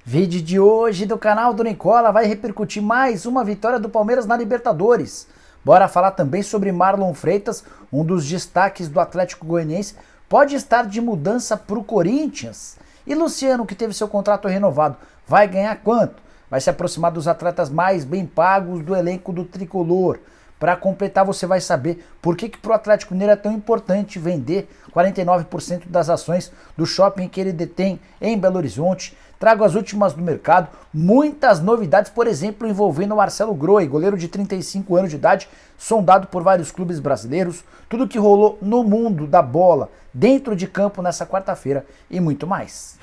Vídeo de hoje do canal do Nicola vai repercutir mais uma vitória do Palmeiras na Libertadores. Bora falar também sobre Marlon Freitas, um dos destaques do Atlético Goianiense, pode estar de mudança para o Corinthians. E Luciano, que teve seu contrato renovado, vai ganhar quanto? Vai se aproximar dos atletas mais bem pagos do elenco do Tricolor. Para completar, você vai saber por que para o Atlético Mineiro é tão importante vender 49% das ações do shopping que ele detém em Belo Horizonte. Trago as últimas do mercado, muitas novidades, por exemplo, envolvendo o Marcelo Groi, goleiro de 35 anos de idade, sondado por vários clubes brasileiros, tudo que rolou no mundo da bola, dentro de campo nessa quarta-feira e muito mais.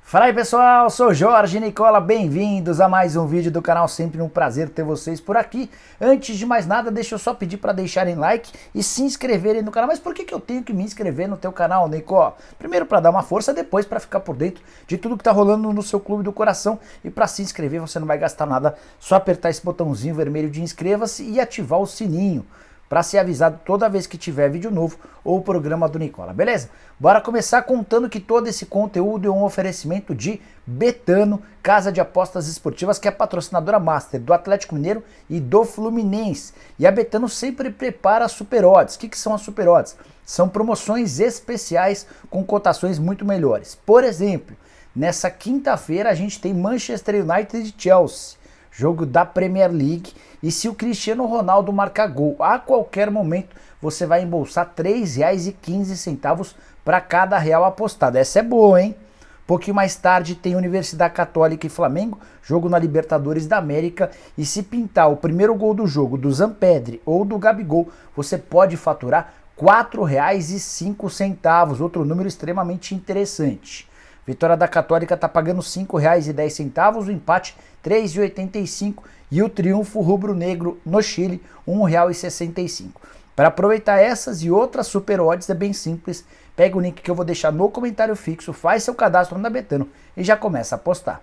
Fala aí pessoal, sou Jorge Nicola, bem-vindos a mais um vídeo do canal, sempre um prazer ter vocês por aqui. Antes de mais nada, deixa eu só pedir para deixarem like e se inscreverem no canal. Mas por que eu tenho que me inscrever no teu canal, Nicola? Primeiro para dar uma força, depois para ficar por dentro de tudo que tá rolando no seu clube do coração. E para se inscrever você não vai gastar nada, só apertar esse botãozinho vermelho de inscreva-se e ativar o sininho para ser avisado toda vez que tiver vídeo novo ou programa do Nicola, beleza? Bora começar contando que todo esse conteúdo é um oferecimento de Betano, casa de apostas esportivas, que é patrocinadora master do Atlético Mineiro e do Fluminense. E a Betano sempre prepara super odds. O que são as super odds? São promoções especiais com cotações muito melhores. Por exemplo, nessa quinta-feira a gente tem Manchester United e Chelsea, jogo da Premier League, e se o Cristiano Ronaldo marcar gol a qualquer momento, você vai embolsar R$ 3,15 para cada real apostado. Essa é boa, hein? Um pouquinho mais tarde tem Universidade Católica e Flamengo, jogo na Libertadores da América, e se pintar o primeiro gol do jogo do Zampedri ou do Gabigol, você pode faturar R$ 4,05, outro número extremamente interessante. Vitória da Católica está pagando R$ 5,10, o empate R$ 3,85 e o triunfo rubro-negro no Chile R$ 1,65. Para aproveitar essas e outras super odds é bem simples, pega o link que eu vou deixar no comentário fixo, faz seu cadastro na Betano e já começa a apostar.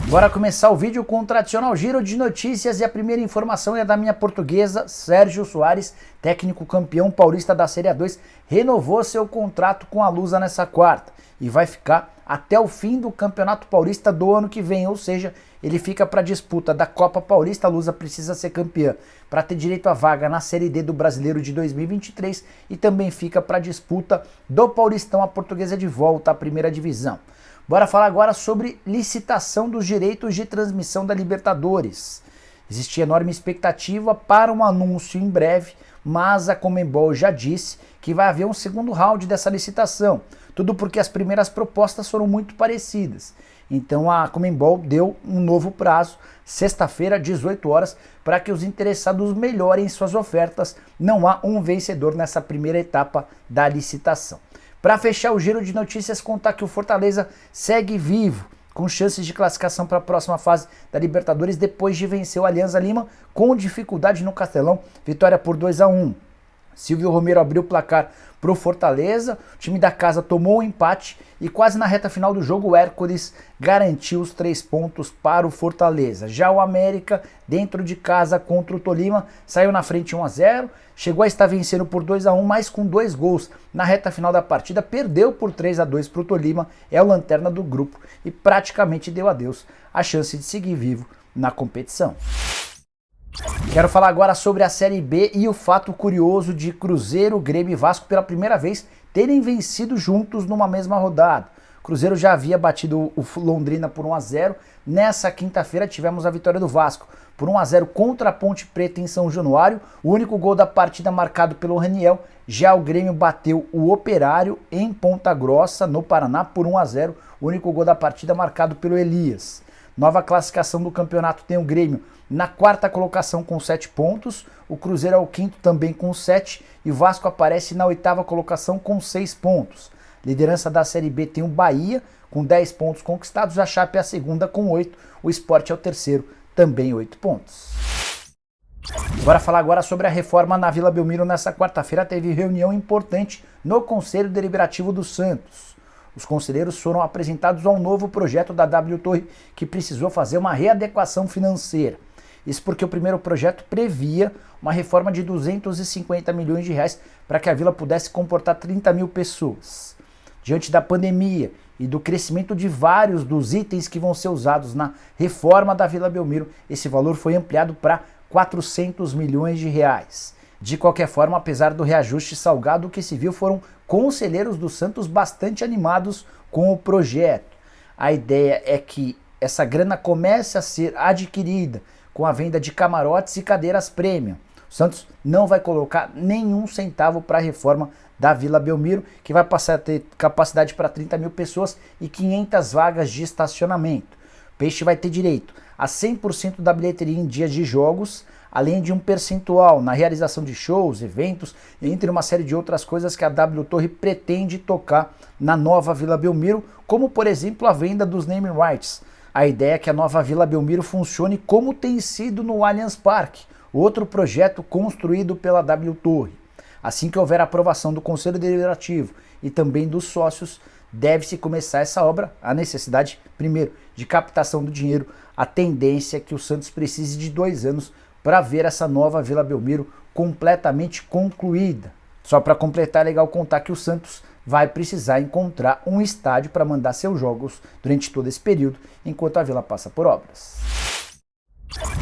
Bora começar o vídeo com o tradicional giro de notícias e a primeira informação é da minha portuguesa. Sérgio Soares, técnico campeão paulista da Série A2, renovou seu contrato com a Lusa nessa quarta e vai ficar até o fim do Campeonato Paulista do ano que vem, ou seja, ele fica para a disputa da Copa Paulista. A Lusa precisa ser campeã para ter direito à vaga na Série D do Brasileiro de 2023 e também fica para a disputa do Paulistão. A portuguesa de volta à primeira divisão. Bora falar agora sobre licitação dos direitos de transmissão da Libertadores. Existe enorme expectativa para um anúncio em breve, mas a Conmebol já disse que vai haver um segundo round dessa licitação. Tudo porque as primeiras propostas foram muito parecidas. Então a Conmebol deu um novo prazo, sexta-feira, 18 horas, para que os interessados melhorem suas ofertas. Não há um vencedor nessa primeira etapa da licitação. Para fechar o giro de notícias, contar que o Fortaleza segue vivo, com chances de classificação para a próxima fase da Libertadores, depois de vencer o Alianza Lima com dificuldade no Castelão, vitória por 2-1. Silvio Romero abriu o placar para o Fortaleza, o time da casa tomou um empate e quase na reta final do jogo o Hércules garantiu os 3 pontos para o Fortaleza. Já o América, dentro de casa contra o Tolima, saiu na frente 1-0, chegou a estar vencendo por 2-1, mas com 2 gols na reta final da partida, perdeu por 3-2 para o Tolima, é o lanterna do grupo e praticamente deu adeus à chance de seguir vivo na competição. Quero falar agora sobre a Série B e o fato curioso de Cruzeiro, Grêmio e Vasco pela primeira vez terem vencido juntos numa mesma rodada. O Cruzeiro já havia batido o Londrina por 1-0. Nessa quinta-feira tivemos a vitória do Vasco por 1-0 contra a Ponte Preta em São Januário. O único gol da partida marcado pelo Raniel. Já o Grêmio bateu o Operário em Ponta Grossa, no Paraná, por 1-0. O único gol da partida marcado pelo Elias. Nova classificação do campeonato tem o Grêmio na quarta colocação com 7 pontos, o Cruzeiro é o quinto também com 7 e o Vasco aparece na oitava colocação com 6 pontos. Liderança da Série B tem o Bahia com 10 pontos conquistados, a Chape é a segunda com 8, o Sport é o terceiro, também 8 pontos. Bora falar agora sobre a reforma na Vila Belmiro. Nessa quarta-feira teve reunião importante no Conselho Deliberativo do Santos. Os conselheiros foram apresentados a um novo projeto da W Torre que precisou fazer uma readequação financeira. Isso porque o primeiro projeto previa uma reforma de 250 milhões de reais para que a vila pudesse comportar 30 mil pessoas. Diante da pandemia e do crescimento de vários dos itens que vão ser usados na reforma da Vila Belmiro, esse valor foi ampliado para 400 milhões de reais. De qualquer forma, apesar do reajuste salgado, o que se viu foram conselheiros do Santos bastante animados com o projeto. A ideia é que essa grana comece a ser adquirida com a venda de camarotes e cadeiras premium. O Santos não vai colocar nenhum centavo para a reforma da Vila Belmiro, que vai passar a ter capacidade para 30 mil pessoas e 500 vagas de estacionamento. O Peixe vai ter direito a 100% da bilheteria em dias de jogos, além de um percentual na realização de shows, eventos, entre uma série de outras coisas que a W Torre pretende tocar na nova Vila Belmiro, como por exemplo a venda dos name rights. A ideia é que a nova Vila Belmiro funcione como tem sido no Allianz Parque, outro projeto construído pela W Torre. Assim que houver a aprovação do Conselho Deliberativo e também dos sócios, deve-se começar essa obra. A necessidade, primeiro, de captação do dinheiro. A tendência é que o Santos precise de 2 anos para ver essa nova Vila Belmiro completamente concluída. Só para completar, é legal contar que o Santos vai precisar encontrar um estádio para mandar seus jogos durante todo esse período, enquanto a Vila passa por obras.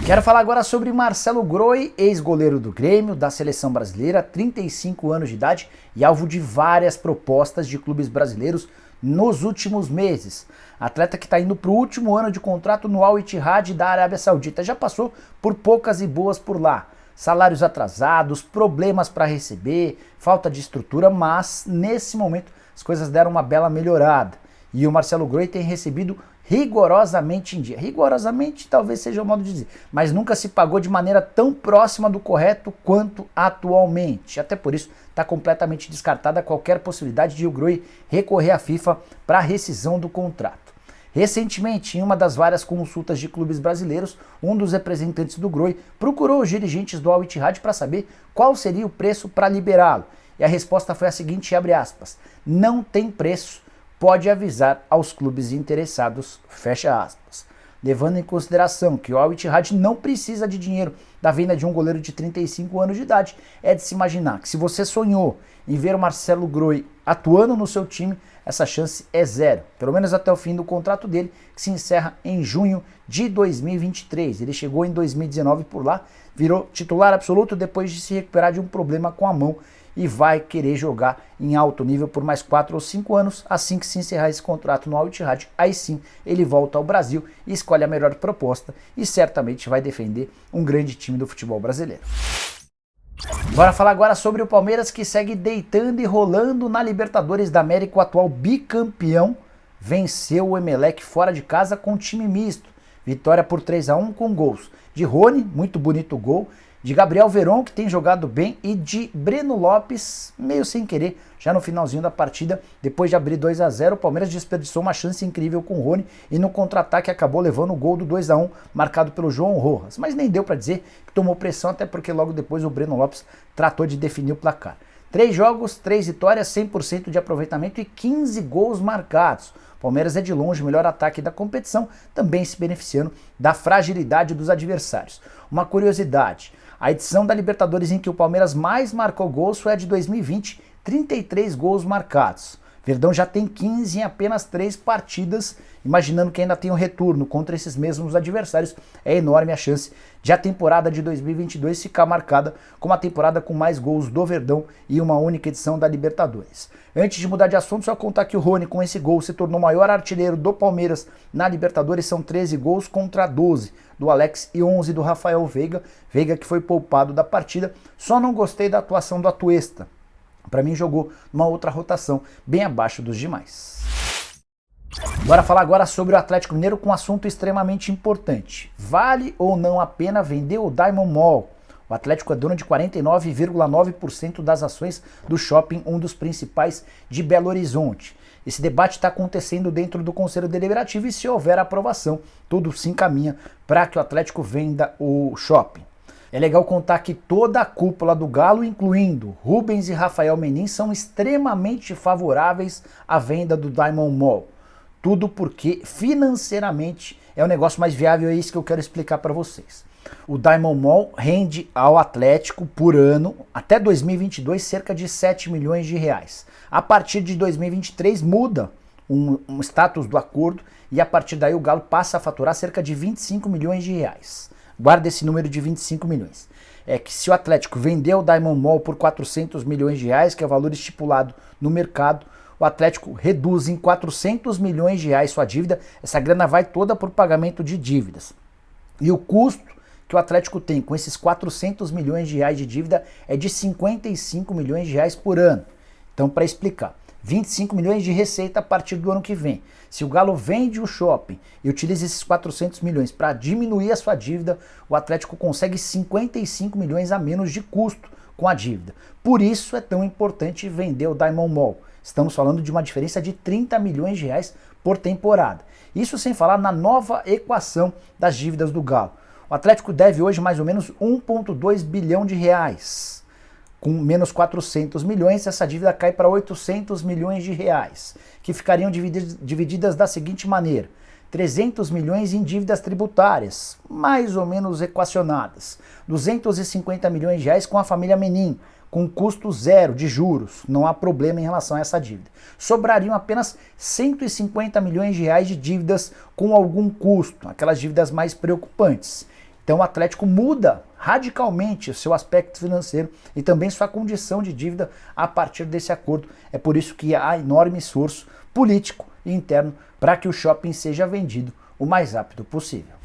Quero falar agora sobre Marcelo Groi, ex-goleiro do Grêmio, da seleção brasileira, 35 anos de idade e alvo de várias propostas de clubes brasileiros nos últimos meses. Atleta que está indo para o último ano de contrato no Al Ittihad da Arábia Saudita. Já passou por poucas e boas por lá. Salários atrasados, problemas para receber, falta de estrutura, mas nesse momento as coisas deram uma bela melhorada. E o Marcelo Groi tem recebido rigorosamente em dia. Rigorosamente talvez seja o modo de dizer, mas nunca se pagou de maneira tão próxima do correto quanto atualmente. Até por isso está completamente descartada qualquer possibilidade de o Groi recorrer à FIFA para rescisão do contrato. Recentemente, em uma das várias consultas de clubes brasileiros, um dos representantes do Groi procurou os dirigentes do Al Ittihad para saber qual seria o preço para liberá-lo. E a resposta foi a seguinte, abre aspas, não tem preço, pode avisar aos clubes interessados, fecha aspas. Levando em consideração que o Al Ittihad não precisa de dinheiro da venda de um goleiro de 35 anos de idade, é de se imaginar que se você sonhou em ver o Marcelo Groi atuando no seu time, essa chance é zero, pelo menos até o fim do contrato dele, que se encerra em junho de 2023. Ele chegou em 2019 por lá, virou titular absoluto depois de se recuperar de um problema com a mão e vai querer jogar em alto nível por mais 4 ou 5 anos. Assim que se encerrar esse contrato no Al Ittihad, aí sim ele volta ao Brasil e escolhe a melhor proposta e certamente vai defender um grande time do futebol brasileiro. Bora falar agora sobre o Palmeiras, que segue deitando e rolando na Libertadores da América. O atual bicampeão venceu o Emelec fora de casa com time misto. Vitória por 3-1 com gols de Rony, muito bonito o gol, de Gabriel Veron, que tem jogado bem, e de Breno Lopes, meio sem querer, já no finalzinho da partida, depois de abrir 2-0, o Palmeiras desperdiçou uma chance incrível com o Rony e no contra-ataque acabou levando o gol do 2-1, marcado pelo João Rojas. Mas nem deu para dizer que tomou pressão, até porque logo depois o Breno Lopes tratou de definir o placar. 3 jogos, 3 vitórias, 100% de aproveitamento e 15 gols marcados. O Palmeiras é de longe o melhor ataque da competição, também se beneficiando da fragilidade dos adversários. Uma curiosidade, a edição da Libertadores em que o Palmeiras mais marcou gols foi a de 2020, 33 gols marcados. Verdão já tem 15 em apenas 3 partidas, imaginando que ainda tem um retorno contra esses mesmos adversários, é enorme a chance de a temporada de 2022 ficar marcada como a temporada com mais gols do Verdão e uma única edição da Libertadores. Antes de mudar de assunto, só contar que o Rony com esse gol se tornou o maior artilheiro do Palmeiras na Libertadores, são 13 gols contra 12 do Alex e 11 do Rafael Veiga, Veiga que foi poupado da partida. Só não gostei da atuação do Atuesta. Para mim jogou numa outra rotação, bem abaixo dos demais. Bora falar agora sobre o Atlético Mineiro com um assunto extremamente importante. Vale ou não a pena vender o Diamond Mall? O Atlético é dono de 49,9% das ações do shopping, um dos principais de Belo Horizonte. Esse debate está acontecendo dentro do Conselho Deliberativo e se houver aprovação, tudo se encaminha para que o Atlético venda o shopping. É legal contar que toda a cúpula do Galo, incluindo Rubens e Rafael Menin, são extremamente favoráveis à venda do Diamond Mall. Tudo porque financeiramente é o negócio mais viável, é isso que eu quero explicar para vocês. O Diamond Mall rende ao Atlético por ano, até 2022, cerca de 7 milhões de reais. A partir de 2023 muda um status do acordo e a partir daí o Galo passa a faturar cerca de 25 milhões de reais. Guarda esse número de 25 milhões. É que se o Atlético vender o Diamond Mall por 400 milhões de reais, que é o valor estipulado no mercado, o Atlético reduz em 400 milhões de reais sua dívida. Essa grana vai toda para o pagamento de dívidas. E o custo que o Atlético tem com esses 400 milhões de reais de dívida é de 55 milhões de reais por ano. Então, para explicar, 25 milhões de receita a partir do ano que vem. Se o Galo vende o shopping e utiliza esses 400 milhões para diminuir a sua dívida, o Atlético consegue 55 milhões a menos de custo com a dívida. Por isso é tão importante vender o Diamond Mall. Estamos falando de uma diferença de 30 milhões de reais por temporada. Isso sem falar na nova equação das dívidas do Galo. O Atlético deve hoje mais ou menos 1,2 bilhão de reais. Com menos 400 milhões, essa dívida cai para 800 milhões de reais, que ficariam divididas da seguinte maneira: 300 milhões em dívidas tributárias, mais ou menos equacionadas, 250 milhões de reais com a família Menin, com custo zero de juros, não há problema em relação a essa dívida. Sobrariam apenas 150 milhões de reais de dívidas com algum custo, aquelas dívidas mais preocupantes. Então o Atlético muda radicalmente o seu aspecto financeiro e também sua condição de dívida a partir desse acordo. É por isso que há enorme esforço político e interno para que o shopping seja vendido o mais rápido possível.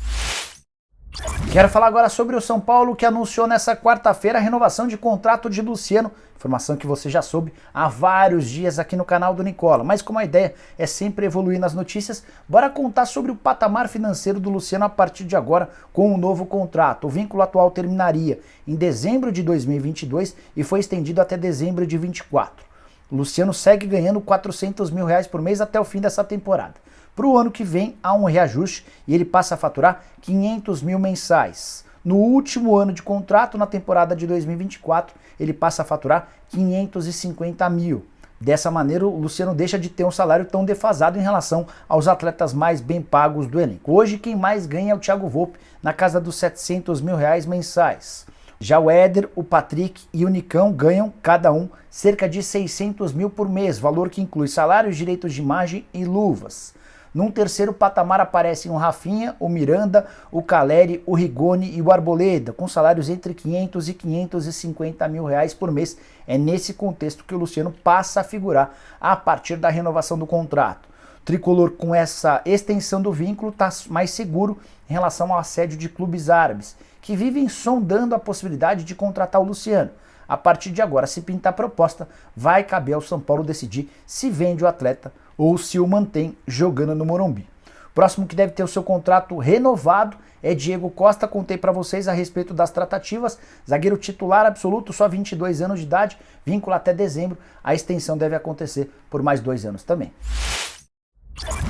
Quero falar agora sobre o São Paulo, que anunciou nessa quarta-feira a renovação de contrato de Luciano, informação que você já soube há vários dias aqui no canal do Nicola, mas como a ideia é sempre evoluir nas notícias, bora contar sobre o patamar financeiro do Luciano a partir de agora com o novo contrato. O vínculo atual terminaria em dezembro de 2022 e foi estendido até dezembro de 2024. O Luciano segue ganhando 400 mil reais por mês até o fim dessa temporada. Para o ano que vem há um reajuste e ele passa a faturar 500 mil mensais. No último ano de contrato, na temporada de 2024, ele passa a faturar 550 mil. Dessa maneira, o Luciano deixa de ter um salário tão defasado em relação aos atletas mais bem pagos do elenco. Hoje, quem mais ganha é o Thiago Volpi, na casa dos 700 mil reais mensais. Já o Éder, o Patrick e o Nicão ganham, cada um, cerca de 600 mil por mês, valor que inclui salários, direitos de imagem e luvas. Num terceiro patamar aparecem o Rafinha, o Miranda, o Caleri, o Rigoni e o Arboleda, com salários entre 500 e 550 mil reais por mês. É nesse contexto que o Luciano passa a figurar a partir da renovação do contrato. O tricolor, com essa extensão do vínculo, está mais seguro em relação ao assédio de clubes árabes, que vivem sondando a possibilidade de contratar o Luciano. A partir de agora, se pintar proposta, vai caber ao São Paulo decidir se vende o atleta ou se o mantém jogando no Morumbi. O próximo que deve ter o seu contrato renovado é Diego Costa. Contei para vocês a respeito das tratativas. Zagueiro titular absoluto, só 22 anos de idade, vínculo até dezembro. A extensão deve acontecer por mais 2 anos também.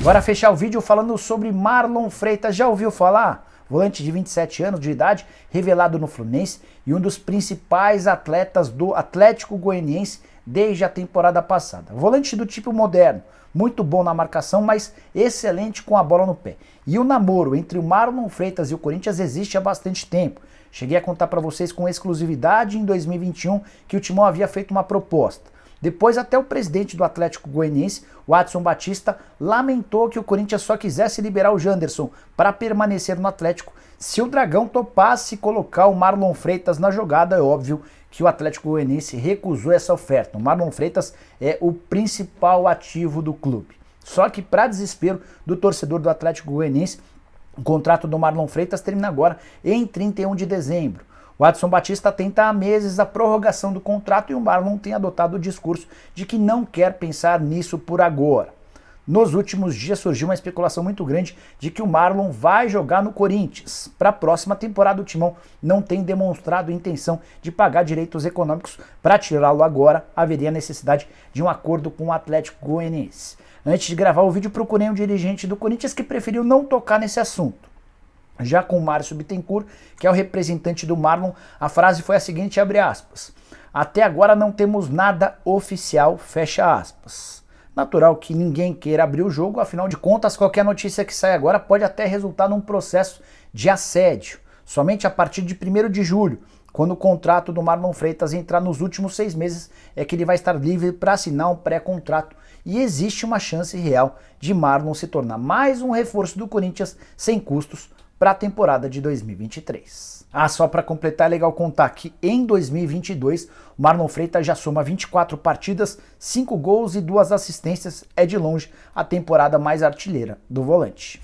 Bora fechar o vídeo falando sobre Marlon Freitas. Já ouviu falar? Volante de 27 anos de idade, revelado no Fluminense e um dos principais atletas do Atlético Goianiense desde a temporada passada. Volante do tipo moderno, muito bom na marcação, mas excelente com a bola no pé. E o namoro entre o Marlon Freitas e o Corinthians existe há bastante tempo. Cheguei a contar para vocês com exclusividade em 2021 que o Timão havia feito uma proposta. Depois até o presidente do Atlético Goianiense, o Adson Batista, lamentou que o Corinthians só quisesse liberar o Janderson para permanecer no Atlético se o Dragão topasse colocar o Marlon Freitas na jogada. É óbvio que o Atlético Goianiense recusou essa oferta. O Marlon Freitas é o principal ativo do clube. Só que, para desespero do torcedor do Atlético Goianiense, o contrato do Marlon Freitas termina agora em 31 de dezembro. O Adson Batista tenta há meses a prorrogação do contrato e o Marlon tem adotado o discurso de que não quer pensar nisso por agora. Nos últimos dias surgiu uma especulação muito grande de que o Marlon vai jogar no Corinthians. Para a próxima temporada, o Timão não tem demonstrado intenção de pagar direitos econômicos. Para tirá-lo agora, haveria necessidade de um acordo com o Atlético Goianiense. Antes de gravar o vídeo, procurei um dirigente do Corinthians que preferiu não tocar nesse assunto. Já com o Márcio Bittencourt, que é o representante do Marlon, a frase foi a seguinte, abre aspas: "Até agora não temos nada oficial", fecha aspas. Natural que ninguém queira abrir o jogo, afinal de contas, qualquer notícia que sai agora pode até resultar num processo de assédio. Somente a partir de 1º de julho, quando o contrato do Marlon Freitas entrar nos últimos 6 meses, é que ele vai estar livre para assinar um pré-contrato. E existe uma chance real de Marlon se tornar mais um reforço do Corinthians sem custos para a temporada de 2023. Só para completar, é legal contar que em 2022 o Marlon Freitas já soma 24 partidas, 5 gols e 2 assistências, é de longe a temporada mais artilheira do volante.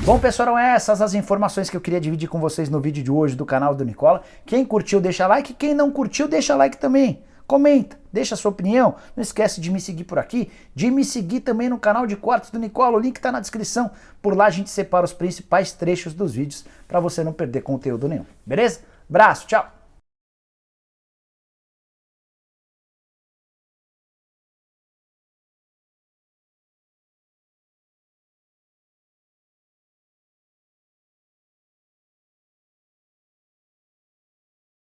Bom, pessoal, eram essas as informações que eu queria dividir com vocês no vídeo de hoje do canal do Nicola. Quem curtiu, deixa like. Quem não curtiu, deixa like também. Comenta, deixa a sua opinião. Não esquece de me seguir por aqui, de me seguir também no canal de cortes do Nicola. O link está na descrição. Por lá a gente separa os principais trechos dos vídeos para você não perder conteúdo nenhum. Beleza? Abraço, tchau!